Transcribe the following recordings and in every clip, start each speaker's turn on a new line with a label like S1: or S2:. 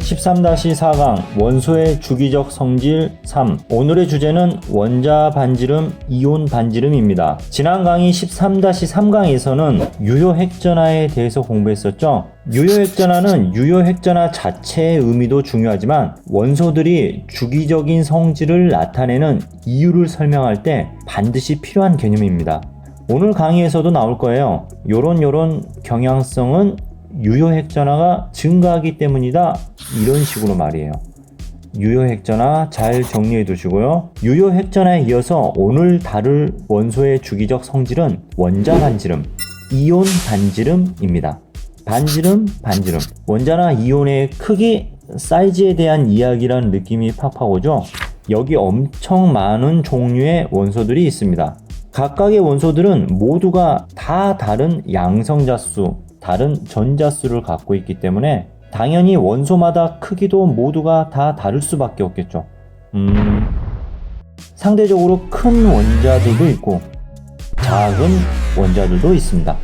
S1: 13-4강 원소의 주기적 성질 3. 오늘의 주제는 원자 반지름, 이온 반지름입니다. 지난 강의 13-3강에서는 유효핵전화에 대해서 공부했었죠. 유효핵전화는 유효핵전화 자체의 의미도 중요하지만 원소들이 주기적인 성질을 나타내는 이유를 설명할 때 반드시 필요한 개념입니다. 오늘 강의에서도 나올 거예요. 요런 경향성은 유효핵전화가 증가하기 때문이다, 이런 식으로 말이에요. 유효핵전화 잘 정리해 두시고요. 유효핵전화에 이어서 오늘 다룰 원소의 주기적 성질은 원자 반지름, 이온 반지름입니다. 반지름. 원자나 이온의 크기, 사이즈에 대한 이야기라는 느낌이 팍팍 오죠. 여기 엄청 많은 종류의 원소들이 있습니다. 각각의 원소들은 모두가 다 다른 양성자수, 다른 전자수를 갖고 있기 때문에 당연히 원소마다 크기도 모두가 다 다를 수밖에 없겠죠. 상대적으로 큰 원자들도 있고 작은 원자들도 있습니다.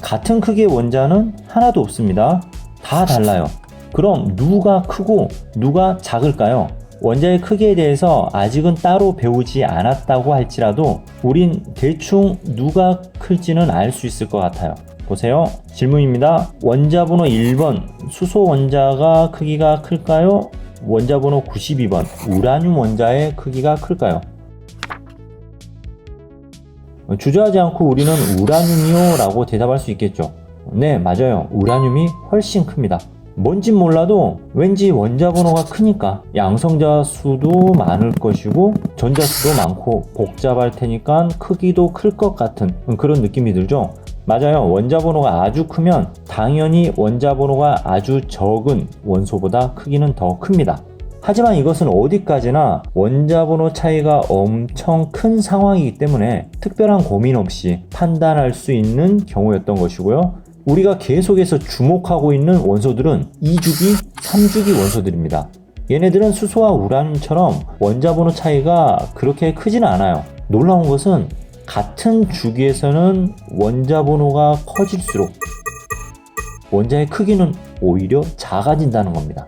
S1: 같은 크기의 원자는 하나도 없습니다. 다 달라요. 그럼 누가 크고 누가 작을까요? 원자의 크기에 대해서 아직은 따로 배우지 않았다고 할지라도 우린 대충 누가 클지는 알 수 있을 것 같아요. 보세요. 질문입니다. 원자 번호 1번 수소 원자가 크기가 클까요? 원자 번호 92번 우라늄 원자의 크기가 클까요? 주저하지 않고 우리는 우라늄이요 라고 대답할 수 있겠죠. 네, 맞아요. 우라늄이 훨씬 큽니다. 뭔진 몰라도 왠지 원자 번호가 크니까 양성자 수도 많을 것이고 전자 수도 많고 복잡할 테니까 크기도 클 것 같은 그런 느낌이 들죠. 맞아요. 원자 번호가 아주 크면 당연히 원자 번호가 아주 적은 원소보다 크기는 더 큽니다. 하지만 이것은 어디까지나 원자 번호 차이가 엄청 큰 상황이기 때문에 특별한 고민 없이 판단할 수 있는 경우였던 것이고요. 우리가 계속해서 주목하고 있는 원소들은 2주기, 3주기 원소들입니다. 얘네들은 수소와 우라늄처럼 원자 번호 차이가 그렇게 크지는 않아요. 놀라운 것은 같은 주기에서는 원자 번호가 커질수록 원자의 크기는 오히려 작아진다는 겁니다.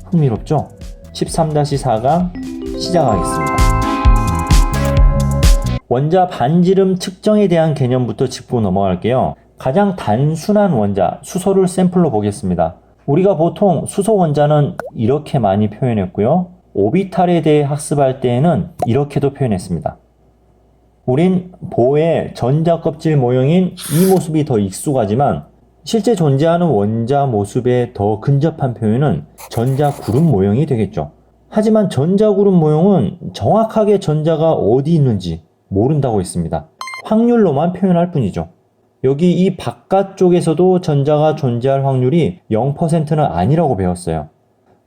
S1: 흥미롭죠? 13-4강 시작하겠습니다. 원자 반지름 측정에 대한 개념부터 짚고 넘어갈게요. 가장 단순한 원자, 수소를 샘플로 보겠습니다. 우리가 보통 수소 원자는 이렇게 많이 표현했고요. 오비탈에 대해 학습할 때에는 이렇게도 표현했습니다. 우린 보의 전자 껍질 모형인 이 모습이 더 익숙하지만 실제 존재하는 원자 모습에 더 근접한 표현은 전자 구름 모형이 되겠죠. 하지만 전자 구름 모형은 정확하게 전자가 어디 있는지 모른다고 했습니다. 확률로만 표현할 뿐이죠. 여기 이 바깥쪽에서도 전자가 존재할 확률이 0%는 아니라고 배웠어요.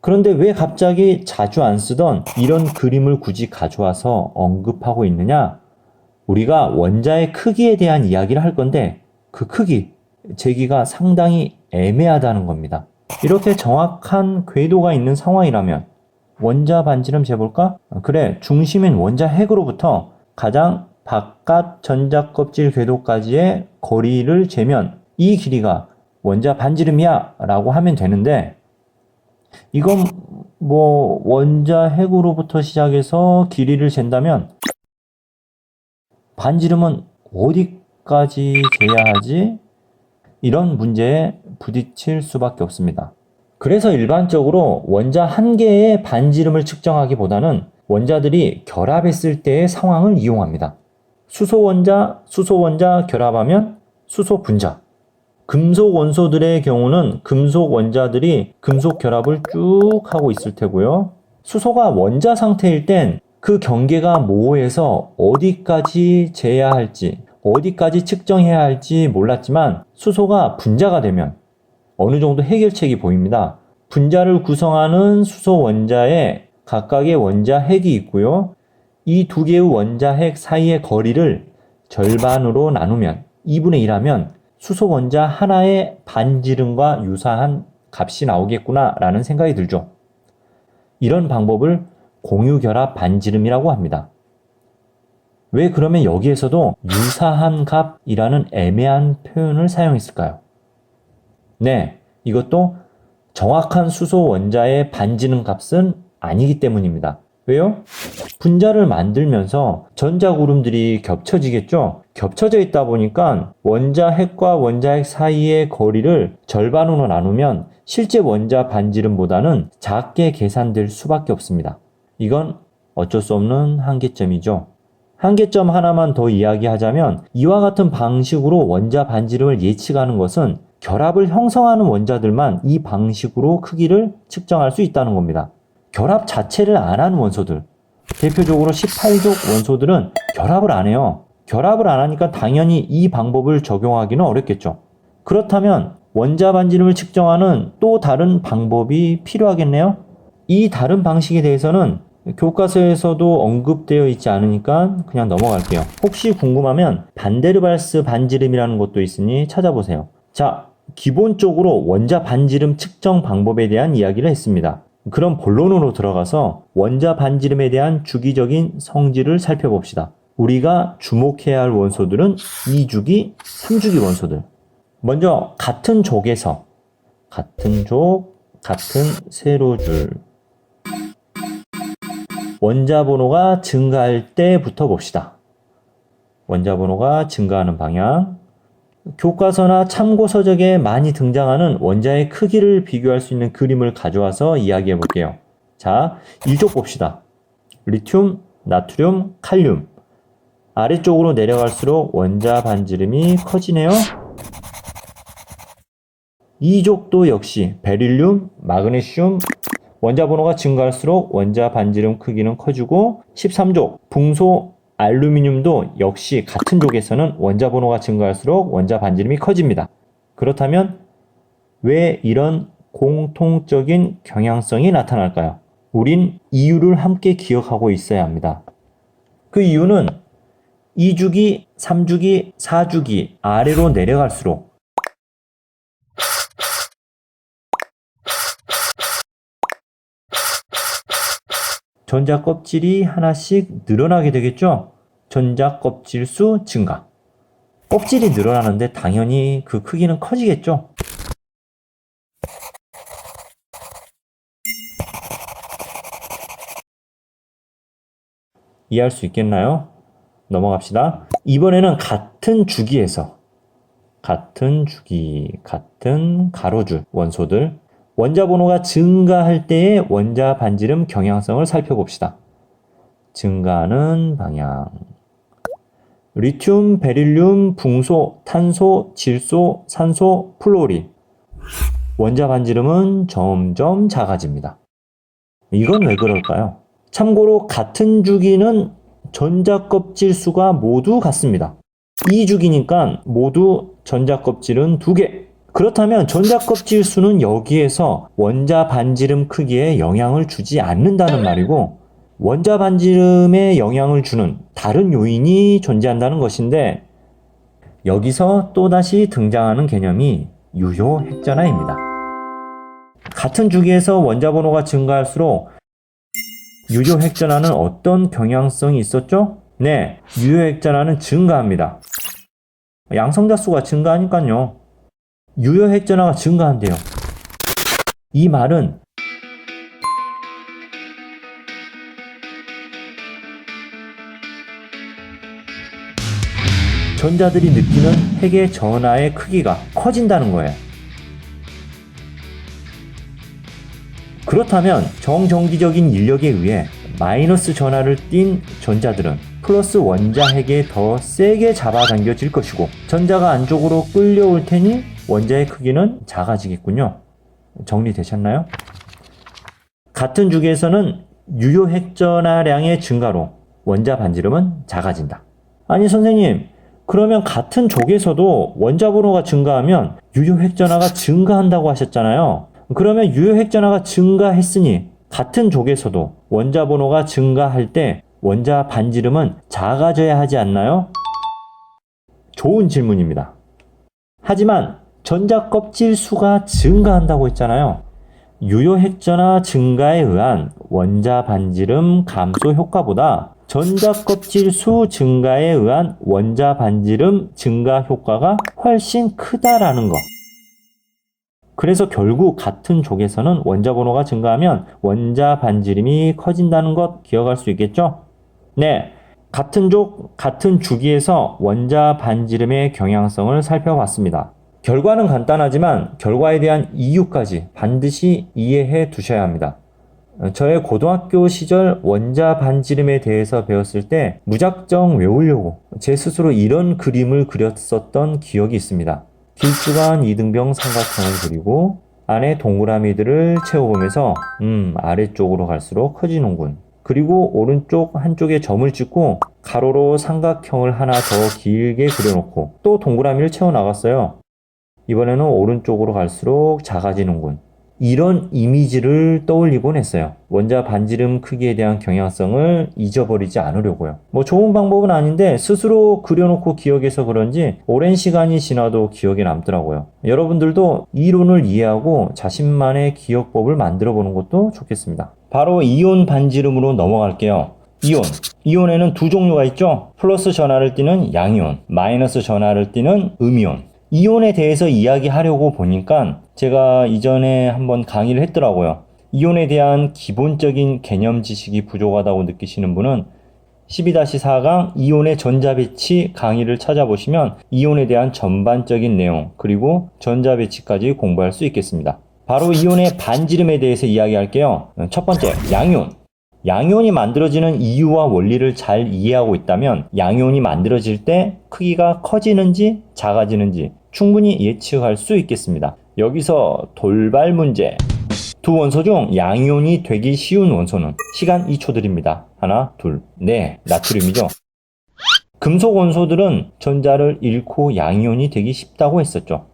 S1: 그런데 왜 갑자기 자주 안 쓰던 이런 그림을 굳이 가져와서 언급하고 있느냐? 우리가 원자의 크기에 대한 이야기를 할 건데 그 크기, 재기가 상당히 애매하다는 겁니다. 이렇게 정확한 궤도가 있는 상황이라면 원자 반지름 재볼까? 그래, 중심인 원자 핵으로부터 가장 바깥 전자 껍질 궤도까지의 거리를 재면 이 길이가 원자 반지름이야 라고 하면 되는데 이건 뭐 원자 핵으로부터 시작해서 길이를 잰다면 반지름은 어디까지 재야 하지? 이런 문제에 부딪힐 수밖에 없습니다. 그래서 일반적으로 원자 한 개의 반지름을 측정하기보다는 원자들이 결합했을 때의 상황을 이용합니다. 수소 원자 결합하면 수소 분자. 금속 원소들의 경우는 금속 원자들이 금속 결합을 쭉 하고 있을 테고요. 수소가 원자 상태일 땐 그 경계가 모호해서 어디까지 재야 할지, 어디까지 측정해야 할지 몰랐지만 수소가 분자가 되면 어느 정도 해결책이 보입니다. 분자를 구성하는 수소 원자에 각각의 원자 핵이 있고요. 이 두 개의 원자 핵 사이의 거리를 절반으로 나누면 2분의 1 하면 수소 원자 하나의 반지름과 유사한 값이 나오겠구나 라는 생각이 들죠. 이런 방법을 공유결합 반지름이라고 합니다. 왜 그러면 여기에서도 유사한 값이라는 애매한 표현을 사용했을까요? 네, 이것도 정확한 수소 원자의 반지름 값은 아니기 때문입니다. 왜요? 분자를 만들면서 전자구름들이 겹쳐지겠죠? 겹쳐져 있다 보니까 원자핵과 원자핵 사이의 거리를 절반으로 나누면 실제 원자 반지름보다는 작게 계산될 수밖에 없습니다. 이건 어쩔 수 없는 한계점이죠. 한계점 하나만 더 이야기하자면 이와 같은 방식으로 원자 반지름을 예측하는 것은 결합을 형성하는 원자들만 이 방식으로 크기를 측정할 수 있다는 겁니다. 결합 자체를 안 하는 원소들, 대표적으로 18족 원소들은 결합을 안 해요. 결합을 안 하니까 당연히 이 방법을 적용하기는 어렵겠죠. 그렇다면 원자 반지름을 측정하는 또 다른 방법이 필요하겠네요. 이 다른 방식에 대해서는 교과서에서도 언급되어 있지 않으니까 그냥 넘어갈게요. 혹시 궁금하면 반데르발스 반지름이라는 것도 있으니 찾아보세요. 자, 기본적으로 원자 반지름 측정 방법에 대한 이야기를 했습니다. 그럼 본론으로 들어가서 원자 반지름에 대한 주기적인 성질을 살펴봅시다. 우리가 주목해야 할 원소들은 2주기, 3주기 원소들. 먼저 같은 족에서 같은 족, 같은 세로줄 원자 번호가 증가할 때부터 봅시다. 원자 번호가 증가하는 방향. 교과서나 참고서적에 많이 등장하는 원자의 크기를 비교할 수 있는 그림을 가져와서 이야기해 볼게요. 자, 1족 봅시다. 리튬, 나트륨, 칼륨. 아래쪽으로 내려갈수록 원자 반지름이 커지네요. 2족도 역시 베릴륨, 마그네슘, 원자 번호가 증가할수록 원자 반지름 크기는 커지고 13족, 붕소, 알루미늄도 역시 같은 족에서는 원자 번호가 증가할수록 원자 반지름이 커집니다. 그렇다면 왜 이런 공통적인 경향성이 나타날까요? 우린 이유를 함께 기억하고 있어야 합니다. 그 이유는 2주기, 3주기, 4주기 아래로 내려갈수록 전자 껍질이 하나씩 늘어나게 되겠죠? 전자 껍질 수 증가. 껍질이 늘어나는데 당연히 그 크기는 커지겠죠? 이해할 수 있겠나요? 넘어갑시다. 이번에는 같은 주기에서 같은 주기, 같은 가로줄 원소들 원자 번호가 증가할 때의 원자 반지름 경향성을 살펴봅시다. 증가하는 방향. 리튬, 베릴륨, 붕소, 탄소, 질소, 산소, 플로리. 원자 반지름은 점점 작아집니다. 이건 왜 그럴까요? 참고로 같은 주기는 전자 껍질 수가 모두 같습니다. 2주기니까 모두 전자 껍질은 2개. 그렇다면 전자 껍질 수는 여기에서 원자 반지름 크기에 영향을 주지 않는다는 말이고 원자 반지름에 영향을 주는 다른 요인이 존재한다는 것인데 여기서 또다시 등장하는 개념이 유효 핵전화입니다. 같은 주기에서 원자 번호가 증가할수록 유효 핵전화는 어떤 경향성이 있었죠? 네, 유효 핵전화는 증가합니다. 양성자 수가 증가하니까요. 유효 핵전화가 증가한대요. 이 말은 전자들이 느끼는 핵의 전하의 크기가 커진다는 거예요. 그렇다면 정정기적인 인력에 의해 마이너스 전하를 띤 전자들은 플러스 원자 핵에 더 세게 잡아당겨질 것이고 전자가 안쪽으로 끌려올 테니 원자의 크기는 작아지겠군요. 정리되셨나요? 같은 주기에서는 유효 핵전하량의 증가로 원자 반지름은 작아진다. 아니 선생님, 그러면 같은 족에서도 원자 번호가 증가하면 유효 핵전하가 증가한다고 하셨잖아요. 그러면 유효 핵전하가 증가했으니 같은 족에서도 원자 번호가 증가할 때 원자 반지름은 작아져야 하지 않나요? 좋은 질문입니다. 하지만 전자 껍질 수가 증가한다고 했잖아요. 유효 핵전하 증가에 의한 원자 반지름 감소 효과보다 전자 껍질 수 증가에 의한 원자 반지름 증가 효과가 훨씬 크다라는 것. 그래서 결국 같은 족에서는 원자 번호가 증가하면 원자 반지름이 커진다는 것 기억할 수 있겠죠? 네. 같은 족, 같은 주기에서 원자 반지름의 경향성을 살펴봤습니다. 결과는 간단하지만 결과에 대한 이유까지 반드시 이해해 두셔야 합니다. 저의 고등학교 시절 원자 반지름에 대해서 배웠을 때 무작정 외우려고 제 스스로 이런 그림을 그렸었던 기억이 있습니다. 길쭉한 이등병 삼각형을 그리고 안에 동그라미들을 채워보면서 아래쪽으로 갈수록 커지는군. 그리고 오른쪽 한쪽에 점을 찍고 가로로 삼각형을 하나 더 길게 그려놓고 또 동그라미를 채워나갔어요. 이번에는 오른쪽으로 갈수록 작아지는군. 이런 이미지를 떠올리곤 했어요. 원자 반지름 크기에 대한 경향성을 잊어버리지 않으려고요. 좋은 방법은 아닌데 스스로 그려놓고 기억해서 그런지 오랜 시간이 지나도 기억에 남더라고요. 여러분들도 이론을 이해하고 자신만의 기억법을 만들어 보는 것도 좋겠습니다. 바로 이온 반지름으로 넘어갈게요. 이온에는 두 종류가 있죠. 플러스 전하를 띠는 양이온, 마이너스 전하를 띠는 음이온. 이온에 대해서 이야기하려고 보니까 제가 이전에 한번 강의를 했더라고요. 이온에 대한 기본적인 개념 지식이 부족하다고 느끼시는 분은 12-4강 이온의 전자배치 강의를 찾아보시면 이온에 대한 전반적인 내용 그리고 전자배치까지 공부할 수 있겠습니다. 바로 이온의 반지름에 대해서 이야기할게요. 첫 번째, 양이온. 양이온이 만들어지는 이유와 원리를 잘 이해하고 있다면 양이온이 만들어질 때 크기가 커지는지 작아지는지 충분히 예측할 수 있겠습니다. 여기서 돌발 문제. 두 원소 중 양이온이 되기 쉬운 원소는 시간 2초 드립니다. 하나, 둘, 네, 나트륨이죠. 금속 원소들은 전자를 잃고 양이온이 되기 쉽다고 했었죠.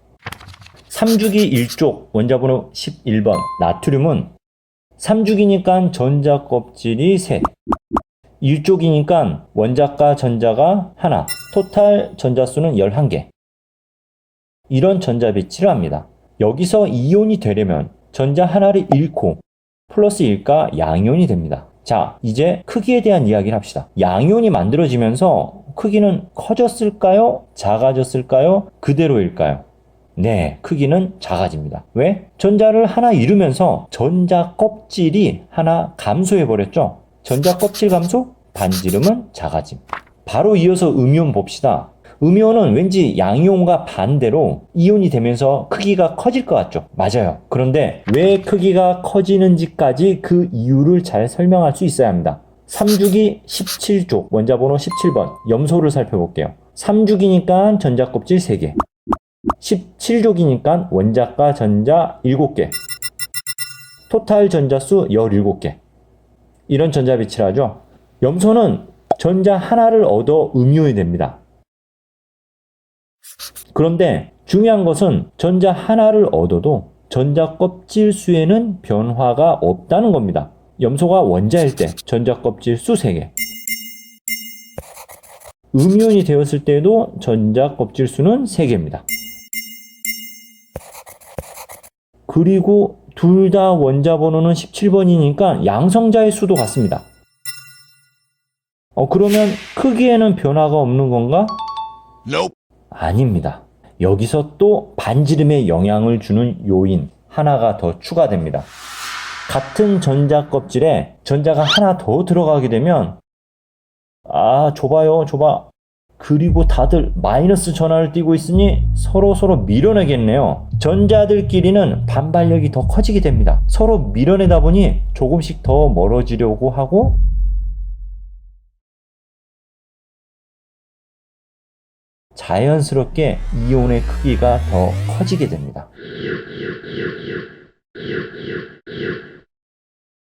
S1: 3주기 1족 원자번호 11번 나트륨은 3주기니까 전자 껍질이 셋, 1쪽이니까 원자과 전자가 하나, 토탈 전자수는 11개. 이런 전자 배치를 합니다. 여기서 이온이 되려면 전자 하나를 잃고 플러스 1가 양이온이 됩니다. 자, 이제 크기에 대한 이야기를 합시다. 양이온이 만들어지면서 크기는 커졌을까요? 작아졌을까요? 그대로일까요? 네, 크기는 작아집니다. 왜? 전자를 하나 잃으면서 전자 껍질이 하나 감소해버렸죠? 전자 껍질 감소? 반지름은 작아짐. 바로 이어서 음이온 봅시다. 음이온은 왠지 양이온과 반대로 이온이 되면서 크기가 커질 것 같죠? 맞아요. 그런데 왜 크기가 커지는지까지 그 이유를 잘 설명할 수 있어야 합니다. 3주기 17족 원자번호 17번 염소를 살펴볼게요. 3주기니까 전자 껍질 3개. 17족이니까 원자과 전자 7개. 토탈 전자수 17개. 이런 전자 배치를 하죠. 염소는 전자 하나를 얻어 음이온이 됩니다. 그런데 중요한 것은 전자 하나를 얻어도 전자 껍질 수에는 변화가 없다는 겁니다. 염소가 원자일 때 전자 껍질 수 3개. 음이온이 되었을 때도 전자 껍질 수는 3개입니다. 그리고 둘 다 원자 번호는 17번이니까 양성자의 수도 같습니다. 그러면 크기에는 변화가 없는 건가? Nope. 아닙니다. 여기서 또 반지름에 영향을 주는 요인 하나가 더 추가됩니다. 같은 전자 껍질에 전자가 하나 더 들어가게 되면 좁아. 그리고 다들 마이너스 전하를 띠고 있으니 서로 밀어내겠네요. 전자들끼리는 반발력이 더 커지게 됩니다. 서로 밀어내다 보니 조금씩 더 멀어지려고 하고 자연스럽게 이온의 크기가 더 커지게 됩니다.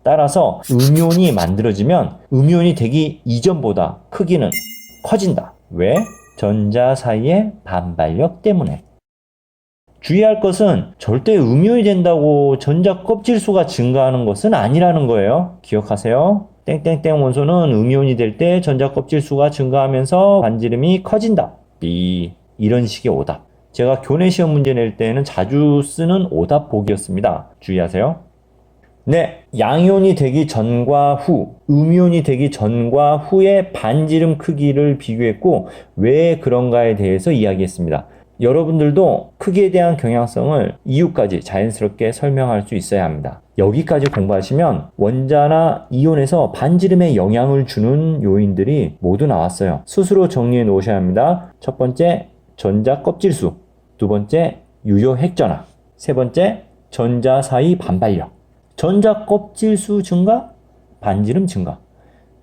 S1: 따라서 음이온이 만들어지면 음이온이 되기 이전보다 크기는 커진다. 왜? 전자 사이의 반발력 때문에. 주의할 것은 절대 음이온이 된다고 전자 껍질 수가 증가하는 것은 아니라는 거예요. 기억하세요. 땡땡땡 원소는 음이온이 될 때 전자 껍질 수가 증가하면서 반지름이 커진다. B. 이런 식의 오답. 제가 교내 시험 문제 낼 때는 자주 쓰는 오답 보기였습니다. 주의하세요. 네, 양이온이 되기 전과 후, 음이온이 되기 전과 후의 반지름 크기를 비교했고 왜 그런가에 대해서 이야기했습니다. 여러분들도 크기에 대한 경향성을 이유까지 자연스럽게 설명할 수 있어야 합니다. 여기까지 공부하시면 원자나 이온에서 반지름에 영향을 주는 요인들이 모두 나왔어요. 스스로 정리해 놓으셔야 합니다. 첫 번째, 전자 껍질수. 두 번째, 유효 핵전화. 세 번째, 전자 사이 반발력. 전자 껍질수 증가, 반지름 증가.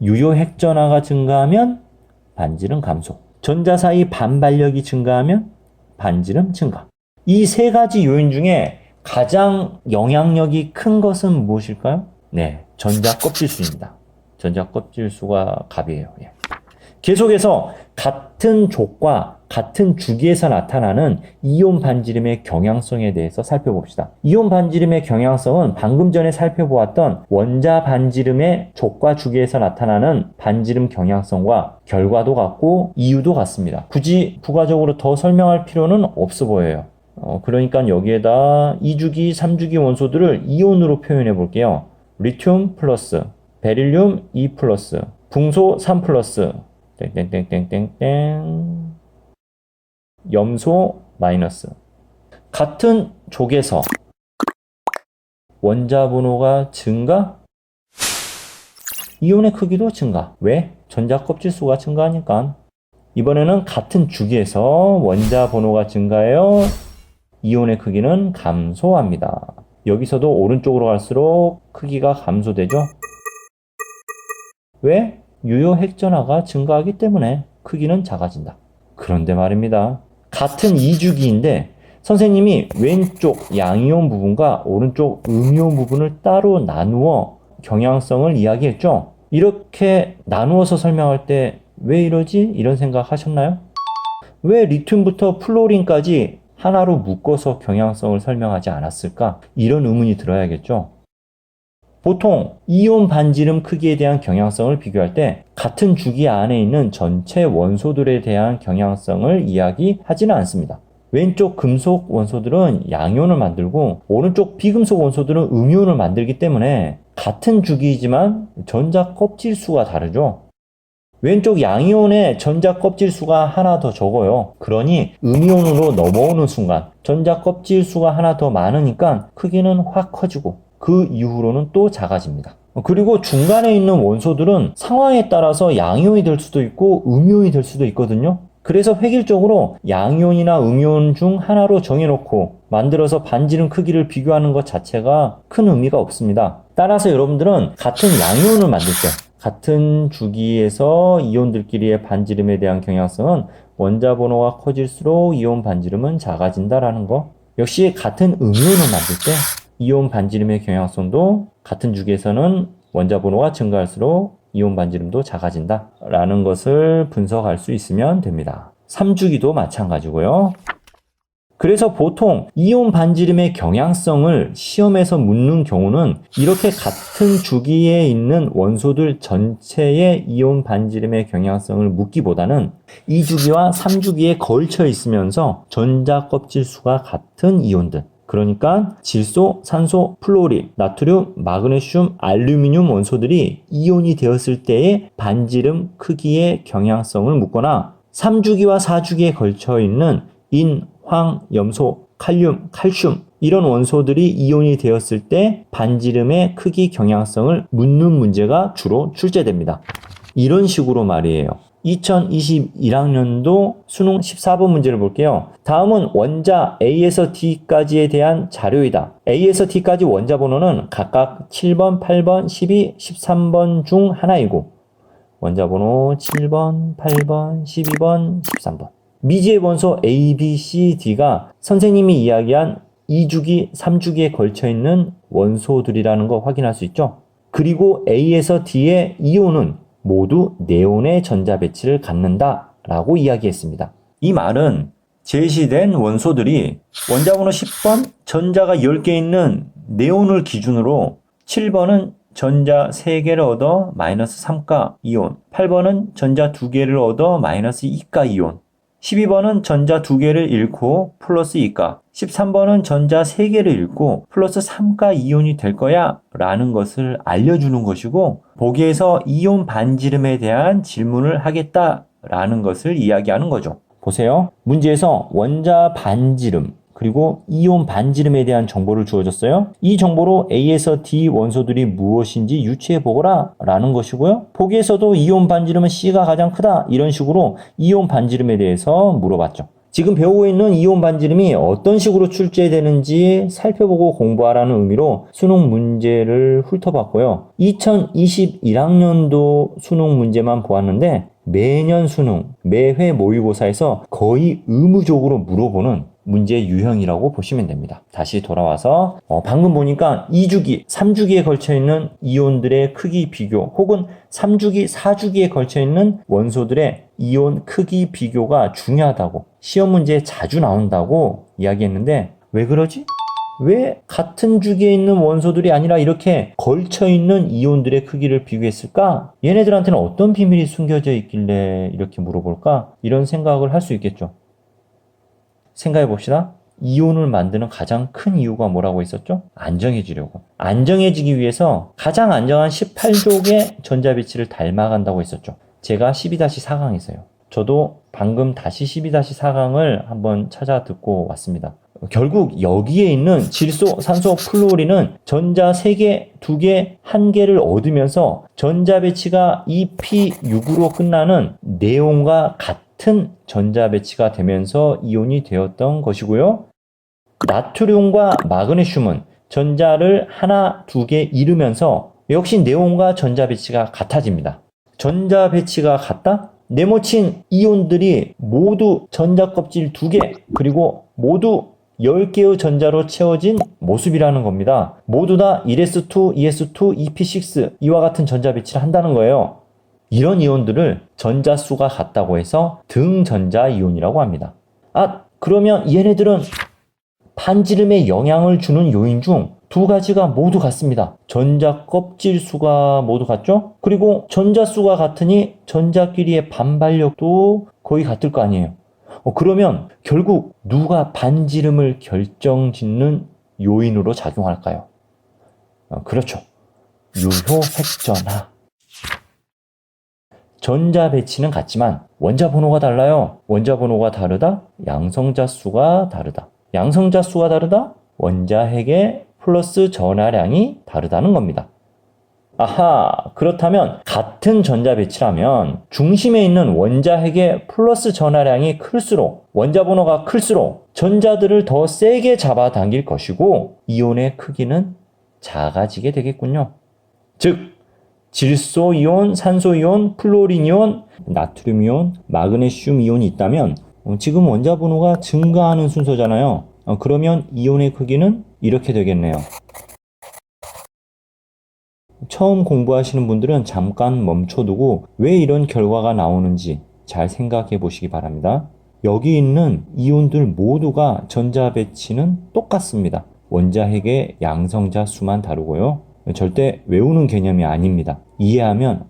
S1: 유효 핵전화가 증가하면 반지름 감소. 전자 사이 반발력이 증가하면 반지름 증가. 이 세 가지 요인 중에 가장 영향력이 큰 것은 무엇일까요? 네, 전자 껍질수입니다. 전자 껍질수가 갑이에요. 예. 계속해서 같은 족과 같은 주기에서 나타나는 이온 반지름의 경향성에 대해서 살펴봅시다. 이온 반지름의 경향성은 방금 전에 살펴보았던 원자 반지름의 족과 주기에서 나타나는 반지름 경향성과 결과도 같고 이유도 같습니다. 굳이 부가적으로 더 설명할 필요는 없어 보여요. 그러니까 여기에다 2주기, 3주기 원소들을 이온으로 표현해 볼게요. 리튬 플러스, 베릴륨 2 플러스, 붕소 3 플러스, 땡땡땡땡땡땡, 염소 마이너스. 같은 족에서 원자 번호가 증가, 이온의 크기도 증가. 왜? 전자 껍질 수가 증가하니까. 이번에는 같은 주기에서 원자 번호가 증가해요. 이온의 크기는 감소합니다. 여기서도 오른쪽으로 갈수록 크기가 감소되죠. 왜? 유효 핵전화가 증가하기 때문에 크기는 작아진다. 그런데 말입니다. 같은 2주기인데 선생님이 왼쪽 양이온 부분과 오른쪽 음이온 부분을 따로 나누어 경향성을 이야기했죠. 이렇게 나누어서 설명할 때 왜 이러지? 이런 생각 하셨나요? 왜 리튬부터 플로린까지 하나로 묶어서 경향성을 설명하지 않았을까? 이런 의문이 들어야겠죠. 보통 이온 반지름 크기에 대한 경향성을 비교할 때 같은 주기 안에 있는 전체 원소들에 대한 경향성을 이야기하지는 않습니다. 왼쪽 금속 원소들은 양이온을 만들고 오른쪽 비금속 원소들은 음이온을 만들기 때문에 같은 주기이지만 전자 껍질 수가 다르죠. 왼쪽 양이온의 전자 껍질 수가 하나 더 적어요. 그러니 음이온으로 넘어오는 순간 전자 껍질 수가 하나 더 많으니까 크기는 확 커지고 그 이후로는 또 작아집니다. 그리고 중간에 있는 원소들은 상황에 따라서 양이온이 될 수도 있고 음이온이 될 수도 있거든요. 그래서 획일적으로 양이온이나 음이온 중 하나로 정해놓고 만들어서 반지름 크기를 비교하는 것 자체가 큰 의미가 없습니다. 따라서 여러분들은 같은 양이온을 만들 때 같은 주기에서 이온들끼리의 반지름에 대한 경향성은 원자 번호가 커질수록 이온 반지름은 작아진다라는 거. 역시 같은 음이온을 만들 때 이온 반지름의 경향성도 같은 주기에서는 원자 번호가 증가할수록 이온 반지름도 작아진다 라는 것을 분석할 수 있으면 됩니다. 3주기도 마찬가지고요. 그래서 보통 이온 반지름의 경향성을 시험에서 묻는 경우는 이렇게 같은 주기에 있는 원소들 전체의 이온 반지름의 경향성을 묻기보다는 2주기와 3주기에 걸쳐 있으면서 전자 껍질 수가 같은 이온들, 그러니까 질소, 산소, 플로린, 나트륨, 마그네슘, 알루미늄 원소들이 이온이 되었을 때의 반지름 크기의 경향성을 묻거나 3주기와 4주기에 걸쳐 있는 인, 황, 염소, 칼륨, 칼슘 이런 원소들이 이온이 되었을 때 반지름의 크기 경향성을 묻는 문제가 주로 출제됩니다. 이런 식으로 말이에요. 2021학년도 수능 14번 문제를 볼게요. 다음은 원자 A에서 D까지에 대한 자료이다. A에서 D까지 원자 번호는 각각 7번, 8번, 12, 13번 중 하나이고 원자 번호 7번, 8번, 12번, 13번. 미지의 원소 A, B, C, D가 선생님이 이야기한 2주기, 3주기에 걸쳐있는 원소들이라는 거 확인할 수 있죠. 그리고 A에서 D의 이온은 모두 네온의 전자 배치를 갖는다 라고 이야기했습니다. 이 말은 제시된 원소들이 원자 번호 10번 전자가 10개 있는 네온을 기준으로 7번은 전자 3개를 얻어 마이너스 3가 이온, 8번은 전자 2개를 얻어 마이너스 2가 이온, 12번은 전자 2개를 잃고 플러스 2가, 13번은 전자 3개를 잃고 플러스 3가 이온이 될 거야 라는 것을 알려주는 것이고 보기에서 이온 반지름에 대한 질문을 하겠다 라는 것을 이야기하는 거죠. 보세요. 문제에서 원자 반지름 그리고 이온 반지름에 대한 정보를 주어졌어요. 이 정보로 A에서 D 원소들이 무엇인지 유추해 보거라 라는 것이고요. 보기에서도 이온 반지름은 C가 가장 크다 이런 식으로 이온 반지름에 대해서 물어봤죠. 지금 배우고 있는 이온 반지름이 어떤 식으로 출제되는지 살펴보고 공부하라는 의미로 수능 문제를 훑어봤고요. 2021학년도 수능 문제만 보았는데 매년 수능, 매회 모의고사에서 거의 의무적으로 물어보는 문제 유형이라고 보시면 됩니다. 다시 돌아와서 방금 보니까 2주기, 3주기에 걸쳐있는 이온들의 크기 비교 혹은 3주기, 4주기에 걸쳐있는 원소들의 이온 크기 비교가 중요하다고 시험 문제에 자주 나온다고 이야기했는데 왜 그러지? 왜 같은 주기에 있는 원소들이 아니라 이렇게 걸쳐있는 이온들의 크기를 비교했을까? 얘네들한테는 어떤 비밀이 숨겨져 있길래 이렇게 물어볼까? 이런 생각을 할 수 있겠죠. 생각해 봅시다. 이온을 만드는 가장 큰 이유가 뭐라고 했었죠? 안정해지려고. 안정해지기 위해서 가장 안정한 18족의 전자배치를 닮아간다고 했었죠. 제가 12-4강에서요. 저도 방금 다시 12-4강을 한번 찾아 듣고 왔습니다. 결국 여기에 있는 질소, 산소, 플루오린은 전자 3개, 2개, 1개를 얻으면서 전자배치가 2p6으로 끝나는 네온과 같은 전자배치가 되면서 이온이 되었던 것이고요. 나트륨과 마그네슘은 전자를 하나, 2개 잃으면서 역시 네온과 전자배치가 같아집니다. 전자배치가 같다? 네모친 이온들이 모두 전자껍질 2개 그리고 모두 10개의 전자로 채워진 모습이라는 겁니다. 모두 다 1s2, 2s2, 2p6 이와 같은 전자 배치를 한다는 거예요. 이런 이온들을 전자수가 같다고 해서 등전자 이온이라고 합니다. 그러면 얘네들은 반지름에 영향을 주는 요인 중 2가지가 모두 같습니다. 전자 껍질 수가 모두 같죠? 그리고 전자 수가 같으니 전자끼리의 반발력도 거의 같을 거 아니에요. 그러면 결국 누가 반지름을 결정짓는 요인으로 작용할까요? 그렇죠. 유효획전하. 전자 배치는 같지만 원자 번호가 달라요. 원자 번호가 다르다? 양성자 수가 다르다. 양성자 수가 다르다? 원자 핵의 플러스 전하량이 다르다는 겁니다. 그렇다면 같은 전자 배치라면 중심에 있는 원자 핵의 플러스 전하량이 클수록 원자 번호가 클수록 전자들을 더 세게 잡아당길 것이고 이온의 크기는 작아지게 되겠군요. 즉 질소 이온, 산소 이온, 플루오린 이온, 나트륨 이온, 마그네슘 이온이 있다면 지금 원자 번호가 증가하는 순서잖아요. 그러면 이온의 크기는 이렇게 되겠네요. 처음 공부하시는 분들은 잠깐 멈춰두고 왜 이런 결과가 나오는지 잘 생각해 보시기 바랍니다. 여기 있는 이온들 모두가 전자 배치는 똑같습니다. 원자 핵의 양성자 수만 다르고요. 절대 외우는 개념이 아닙니다. 이해하면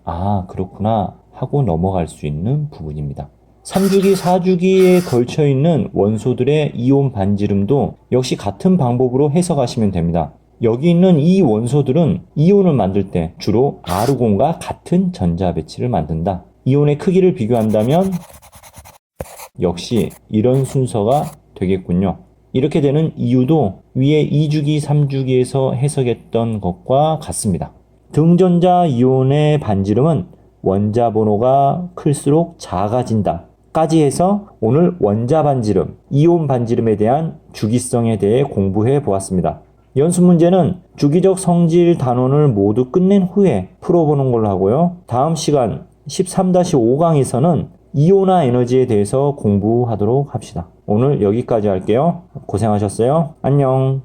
S1: 그렇구나 하고 넘어갈 수 있는 부분입니다. 3주기, 4주기에 걸쳐 있는 원소들의 이온 반지름도 역시 같은 방법으로 해석하시면 됩니다. 여기 있는 이 원소들은 이온을 만들 때 주로 아르곤과 같은 전자 배치를 만든다. 이온의 크기를 비교한다면 역시 이런 순서가 되겠군요. 이렇게 되는 이유도 위에 2주기, 3주기에서 해석했던 것과 같습니다. 등전자 이온의 반지름은 원자 번호가 클수록 작아진다 까지 해서 오늘 원자 반지름, 이온 반지름에 대한 주기성에 대해 공부해 보았습니다. 연습 문제는 주기적 성질 단원을 모두 끝낸 후에 풀어보는 걸로 하고요. 다음 시간 13-5강에서는 이온화 에너지에 대해서 공부하도록 합시다. 오늘 여기까지 할게요. 고생하셨어요. 안녕.